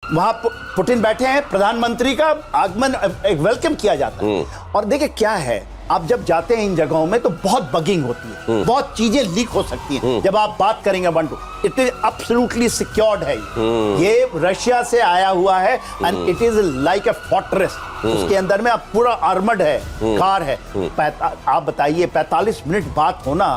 वहां पुतिन बैठे हैं, प्रधानमंत्री का आगमन एक वेलकम किया जाता है। और देखिए क्या है, आप जब जाते हैं इन जगहों में तो बहुत बगिंग होती है, बहुत चीजें लीक हो सकती हैं। जब आप बात करेंगे one two, it is absolutely secured है। ये रशिया से आया हुआ है and it is like a fortress. उसके अंदर में आप पूरा आर्मर्ड है, कार है। आप बताइए 45 मिनट बात होना,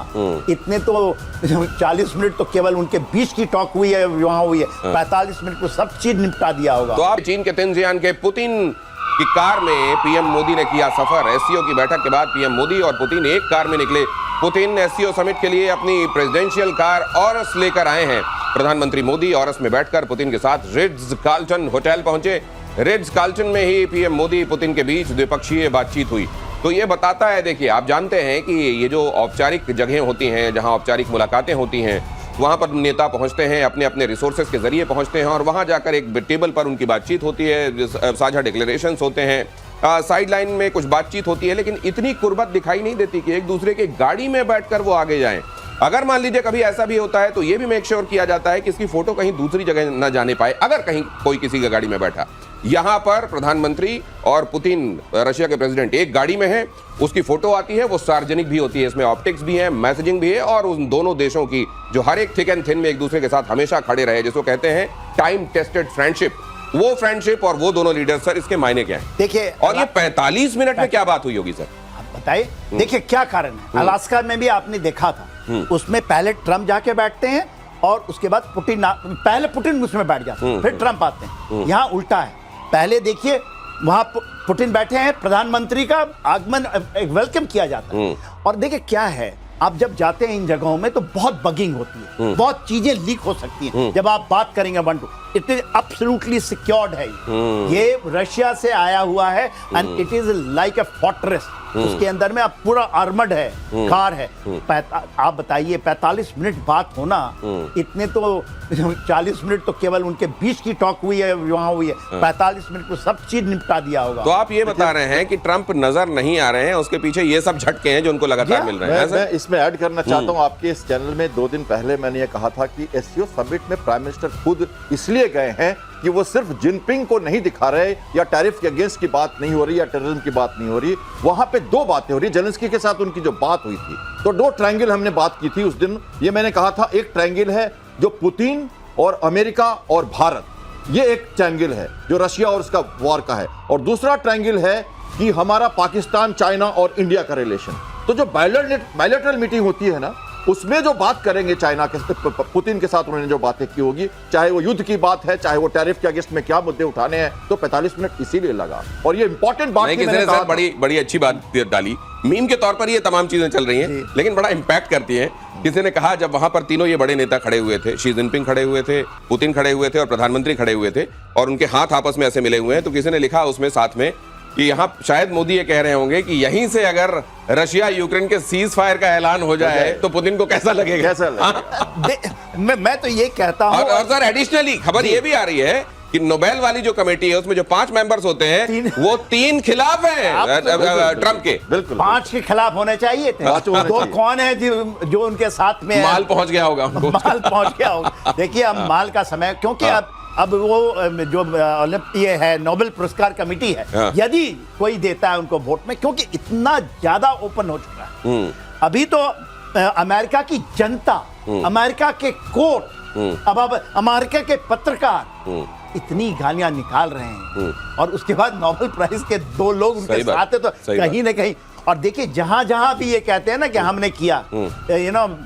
इतने तो 40 मिनट तो केवल उनके बीच की टॉक हुई है, वहां हुई है। 45 मिनट में सब चीज निपटा दिया होगा। तो आप चीन के तिनजियान के पुतिन की कार में पीएम मोदी ने किया सफर। एससीओ की बैठक के बाद पीएम मोदी और पुतिन एक कार में निकले। पुतिन एससीओ समिट के लिए अपनी प्रेसिडेंशियल कार ऑरस लेकर आए हैं। प्रधानमंत्री मोदी ऑरस में बैठकर पुतिन के साथ रिट्ज कार्ल्टन होटल पहुंचे। रिट्ज कार्ल्टन में ही पीएम मोदी पुतिन के बीच द्विपक्षीय बातचीत हुई। तो ये बताता है, देखिए आप जानते हैं कि ये जो औपचारिक जगहें होती हैं, जहां औपचारिक मुलाकातें होती हैं, वहां पर नेता पहुंचते हैं, अपने अपने रिसोर्सेज के जरिए पहुंचते हैं और वहां जाकर एक टेबल पर उनकी बातचीत होती है, साझा डिक्लेरेशंस होते हैं, साइड लाइन में कुछ बातचीत होती है, लेकिन इतनी कुर्बत दिखाई नहीं देती कि एक दूसरे की गाड़ी में बैठकर वो आगे जाएं। अगर मान लीजिए कभी ऐसा भी होता है तो ये भी मेक श्योर किया जाता है कि इसकी फोटो कहीं दूसरी जगह न जाने पाए, अगर कहीं कोई किसी की गाड़ी में बैठा। यहां पर प्रधानमंत्री और पुतिन, रशिया के प्रेसिडेंट, एक गाड़ी में है, उसकी फोटो आती है, वो सार्वजनिक भी होती है, इसमें ऑप्टिक्स भी है, मैसेजिंग भी है, और उन दोनों देशों की जो हर एक थिक एंड थिन में एक दूसरे के साथ हमेशा खड़े रहे, जिसको कहते हैं टाइम टेस्टेड फ्रेंडशिप, वो फ्रेंडशिप और वो दोनों लीडर। सर इसके मायने क्या है देखिए, और ये 45 मिनट में क्या बात हुई होगी सर, बताइए। देखिए क्या कारण है, अलास्का में भी आपने देखा था, उसमें पहले ट्रम्प जाके बैठते हैं और उसके बाद पुतिन, पहले पुतिन उसमें बैठ जाते हैं, फिर ट्रम्प आते हैं। यहाँ उल्टा है, पहले देखिए वहां पुतिन बैठे हैं, प्रधानमंत्री का आगमन एक वेलकम किया जाता है। और देखिए क्या है, आप जब जाते हैं इन जगहों में तो बहुत बगिंग होती है, बहुत चीजें लीक हो सकती हैं। जब आप बात करेंगे one two, it is absolutely secured है। ये रशिया से आया हुआ है and it is like a fortress. उसके अंदर में आप पूरा आर्मर्ड है, कार है। आप बताइए 45 मिनट बात होना, इतने तो 40 मिनट तो केवल उनके बीच की टॉक हुई है, वहां हुई है। 45 मिनट में सब चीज निपटा दिया होगा। तो आप ये बता रहे हैं कि ट्रंप नजर नहीं आ रहे हैं, उसके पीछे ये सब झटके हैं जो उनको लगातार मिल रहे हैं। मैं इसमें ऐड करना चाहता हूं, आपके इस चैनल में 2 दिन पहले मैंने ये कहा था कि एससीओ समिट में प्राइम मिनिस्टर खुद इसलिए गए हैं कि वो सिर्फ जिनपिंग को नहीं दिखा रहे, या टैरिफ के अगेंस्ट की बात नहीं हो रही, या टेररिज्म की बात नहीं हो रही। वहां पे 2 बातें हो रही। जेलेंस्की के साथ उनकी जो बात हुई थी, तो 2 ट्रायंगल हमने बात की थी उस दिन। ये मैंने कहा था, एक ट्रायंगल है जो पुतिन और अमेरिका और भारत, ये एक ट्रायंगल है जो रशिया और उसका वॉर का है, और दूसरा ट्रायंगल है कि हमारा पाकिस्तान, चाइना और इंडिया का रिलेशन। तो जो बायलैटरल मीटिंग होती है ना, उसमें जो बात करेंगे चाइना के पुतिन के साथ उन्होंने जो बातें की होगी, चाहे वो युद्ध की बात है, चाहे वो टैरिफ के अगेंस्ट में क्या मुद्दे उठाने हैं, तो 45 मिनट इसीलिए लगा। और ये इंपॉर्टेंट बात सर बड़ी अच्छी बात डाली, मीम के तौर पर ये तमाम चीजें चल रही हैं, लेकिन बड़ा इंपैक्ट करती हैं। किसी ने कहा जब वहां पर तीनों ये बड़े नेता खड़े हुए थे, शी जिनपिंग खड़े हुए थे, पुतिन खड़े हुए थे और प्रधानमंत्री खड़े हुए थे, और उनके हाथ आपस में ऐसे मिले हुए हैं, तो किसी ने लिखा उसमें साथ में कि यहाँ शायद मोदी ये कह रहे होंगे कि यहीं से अगर रशिया यूक्रेन के सीज फायर का ऐलान हो जाए तो पुतिन को कैसा लगेगा? मैं तो ये कहता हूँ। और सर एडिशनली खबर ये भी आ रही है कि नोबेल वाली जो कमेटी है उसमें जो 5 मेंबर्स होते हैं वो 3 खिलाफ हैं ट्रम्प के। बिल्कुल 5 के खिलाफ होने चाहिए थे। 2 कौन है जो उनके साथ में माल पहुंच गया होगा, माल पहुंच गया होगा। देखिए अब माल का समय, क्योंकि अब वो जो ये है नोबेल पुरस्कार कमेटी है, यदि कोई देता है उनको वोट में, क्योंकि इतना ज्यादा ओपन हो चुका है। अभी तो अमेरिका की जनता, अमेरिका के कोर्ट, अब अमेरिका के पत्रकार इतनी गालियां निकाल रहे हैं, और उसके बाद नोबेल प्राइज के 2 लोग उनके साथ है, तो कहीं ना कहीं। और देखिए जहां जहां भी ये कहते हैं ना कि हमने किया,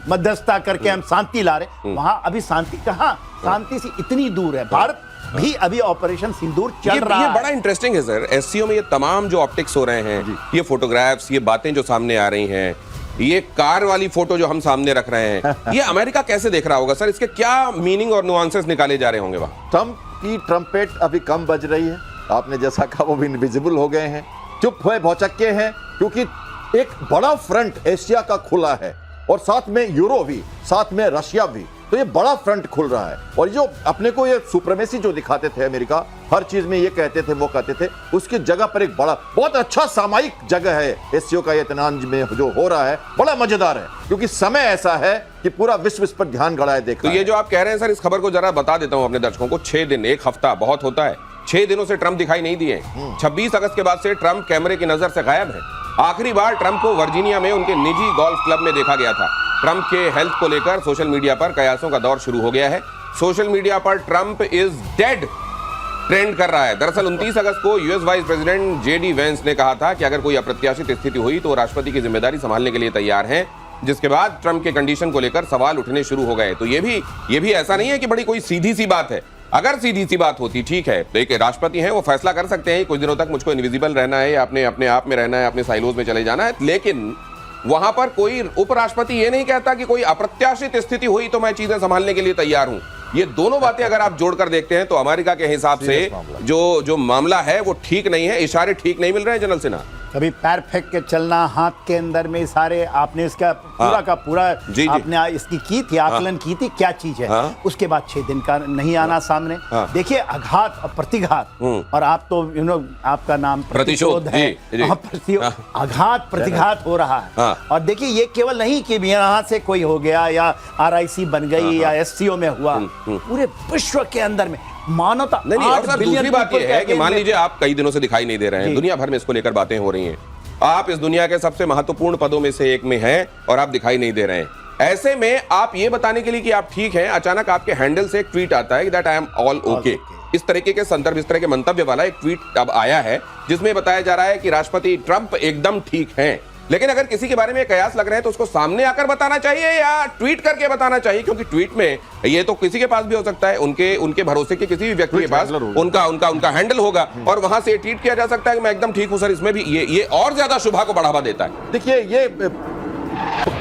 मध्यस्थता करके हम शांति ला रहे, वहां अभी शांति कहां, शांति से इतनी दूर है। भारत भी अभी ऑपरेशन सिंदूर चल रहा है। ये बड़ा इंटरेस्टिंग है सर, एससीओ में ये तमाम जो ऑप्टिक्स हो रहे हैं, ये फोटोग्राफ्स, ये बातें जो सामने आ रही हैं, ये कार वाली फोटो जो हम सामने रख रहे हैं, ये अमेरिका कैसे देख रहा होगा सर? इसके क्या मीनिंग और नुआंसेस निकाले जा रहे होंगे वहां? ट्रम्प की ट्रम्पेट अभी कम बज रही है, आपने जैसा कहा, वो भी इनविजिबल हो गए हैं, चुप हुए, भौचक्के हैं, क्योंकि एक बड़ा फ्रंट एशिया का खुला है, और साथ में यूरो भी, साथ में रशिया भी, तो ये बड़ा फ्रंट खुल रहा है। और जो अपने को ये सुप्रीमेसी जो दिखाते थे अमेरिका, हर चीज में ये कहते थे वो कहते थे, उसकी जगह पर एक बड़ा बहुत अच्छा सामयिक जगह है एससीओ का। ये तनाज में जो हो रहा है बड़ा मजेदार है, क्योंकि समय ऐसा है कि पूरा विश्व इस पर ध्यान गड़ाए देख तो रहा ये है। जो आप कह रहे हैं सर, इस खबर को जरा बता देता हूं अपने दर्शकों को। 6 दिन, एक हफ्ता बहुत होता है, 6 दिनों से ट्रंप दिखाई नहीं दिए। 26 अगस्त के बाद से ट्रंप कैमरे की नजर से गायब है। आखिरी बार ट्रंप को वर्जीनिया में उनके निजी गोल्फ क्लब में देखा गया था। ट्रंप के हेल्थ को लेकर सोशल मीडिया पर कयासों का दौर शुरू हो गया है। सोशल मीडिया पर ट्रंप इज डेड ट्रेंड कर रहा है। दरअसल 29 अगस्त को US vice president JD Vance ने कहा था कि अगर कोई अप्रत्याशित स्थिति हुई तो वो राष्ट्रपति की जिम्मेदारी संभालने के लिए तैयार हैं, जिसके बाद ट्रंप के कंडीशन को लेकर सवाल उठने शुरू हो गए। तो ये भी ऐसा नहीं है कि बड़ी कोई सीधी सी बात है। अगर सीधी सी बात होती, ठीक है, तो एक राष्ट्रपति हैं, वो फैसला कर सकते हैं कुछ दिनों तक मुझको इनविजिबल रहना है या अपने आप में रहना है, अपने साइलोज में चले जाना है। लेकिन वहां पर कोई उपराष्ट्रपति ये नहीं कहता कि कोई अप्रत्याशित स्थिति हुई तो मैं चीजें संभालने के लिए तैयार हूं। ये दोनों बातें अगर आप जोड़कर देखते हैं तो अमेरिका के हिसाब से जो मामला है वो ठीक नहीं है, इशारे ठीक नहीं मिल रहे हैं जनरल सिन्हा। कभी पैर फेंक के चलना, हाथ के अंदर में सारे, आपने इसका पूरा का पूरा आपने इसकी की थी, आकलन की थी क्या चीज है। उसके बाद 6 दिन का नहीं आना सामने। देखिए आघात और प्रतिघात, और आप तो आपका नाम प्रतिशोध है, आघात प्रतिघात हो रहा है। और देखिए ये केवल नहीं कि यहाँ से कोई हो गया या RIC बन गई या SCO में हुआ, पूरे विश्व के अंदर में मानवता नहीं। और सर दूसरी बात यह है कि मान लीजिए आप कई दिनों से दिखाई नहीं दे रहे हैं, दुनिया भर में इसको लेकर बातें हो रही हैं, आप इस दुनिया के सबसे महत्वपूर्ण पदों में से एक में हैं और आप दिखाई नहीं दे रहे हैं। ऐसे में आप ये बताने के लिए कि आप ठीक हैं, अचानक आपके हैंडल से एक ट्वीट आता है कि that I am all okay. इस तरीके के संदर्भ, इस तरह के मंतव्य वाला एक ट्वीट अब आया है जिसमें बताया जा रहा है कि राष्ट्रपति ट्रंप एकदम ठीक हैं। लेकिन अगर किसी के बारे में कयास लग रहे हैं तो उसको सामने आकर बताना चाहिए या ट्वीट करके बताना चाहिए, क्योंकि ट्वीट में ये तो किसी के पास भी हो सकता है, उनके भरोसे के किसी भी व्यक्ति के पास उनका हैंडल होगा और वहां से ट्वीट किया जा सकता है कि मैं एकदम ठीक हूं सर। इसमें भी ये और ज्यादा शुभा को बढ़ावा देता है। देखिए ये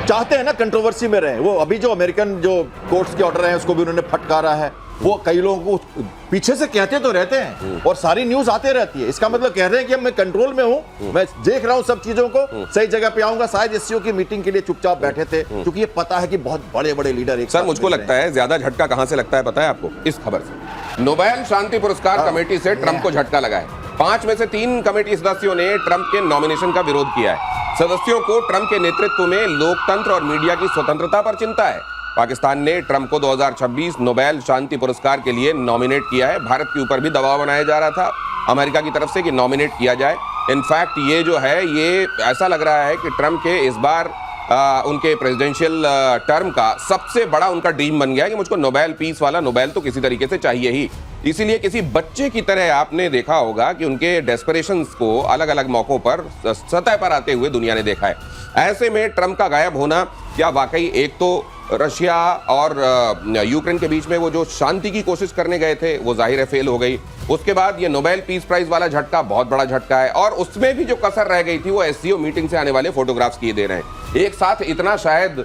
चाहते हैं ना कंट्रोवर्सी में रहे। वो अभी जो अमेरिकन जो कोर्ट्स के ऑर्डर हैं उसको भी उन्होंने फटकारा है। वो कई लोगों को पीछे से कहते तो रहते हैं और सारी न्यूज आते रहती है। इसका मतलब कह रहे हैं कि अब मैं कंट्रोल में हूं, मैं देख रहा हूं सब चीजों को, सही जगह पे आऊंगा। शायद एससीओ की मीटिंग के लिए चुपचाप बैठे थे, क्योंकि ये पता है कि बहुत बड़े लीडर एक सर मुझको लगता है ज्यादा झटका कहां से लगता है पता है आपको? इस खबर से। नोबेल शांति पुरस्कार कमेटी से ट्रंप को झटका लगा है। 5 में से 3 कमेटी सदस्यों ने ट्रंप के नॉमिनेशन का विरोध किया है। सदस्यों को ट्रंप के नेतृत्व में लोकतंत्र और मीडिया की स्वतंत्रता पर चिंता है। पाकिस्तान ने ट्रंप को 2026 नोबेल शांति पुरस्कार के लिए नॉमिनेट किया है। भारत के ऊपर भी दबाव बनाया जा रहा था अमेरिका की तरफ से कि नॉमिनेट किया जाए। इनफैक्ट ये जो है, ये ऐसा लग रहा है कि ट्रंप के इस बार उनके प्रेसिडेंशियल टर्म का सबसे बड़ा उनका ड्रीम बन गया कि मुझको नोबेल पीस वाला नोबेल तो किसी तरीके से चाहिए ही। इसीलिए किसी बच्चे की तरह आपने देखा होगा कि उनके डेस्परेशंस को अलग अलग मौकों पर सतह पर आते हुए दुनिया ने देखा है। ऐसे में ट्रंप का गायब होना क्या वाकई, एक तो रशिया और यूक्रेन के बीच में वो जो शांति की कोशिश करने गए थे वो जाहिर है फेल हो गई। उसके बाद ये नोबेल पीस प्राइज वाला झटका बहुत बड़ा झटका है, और उसमें भी जो कसर रह गई थी वो एससीओ मीटिंग से आने वाले फोटोग्राफ्स किए दे रहे हैं। एक साथ इतना शायद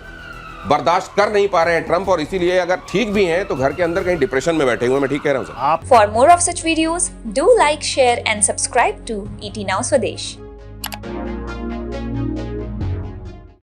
बर्दाश्त कर नहीं पा रहे हैं ट्रंप, और इसीलिए अगर ठीक भी हैं तो घर के अंदर कहीं डिप्रेशन में बैठे हुए। मैं ठीक कह रहा हूं sir? For more of such videos do like, share and subscribe to ET Now Swadesh।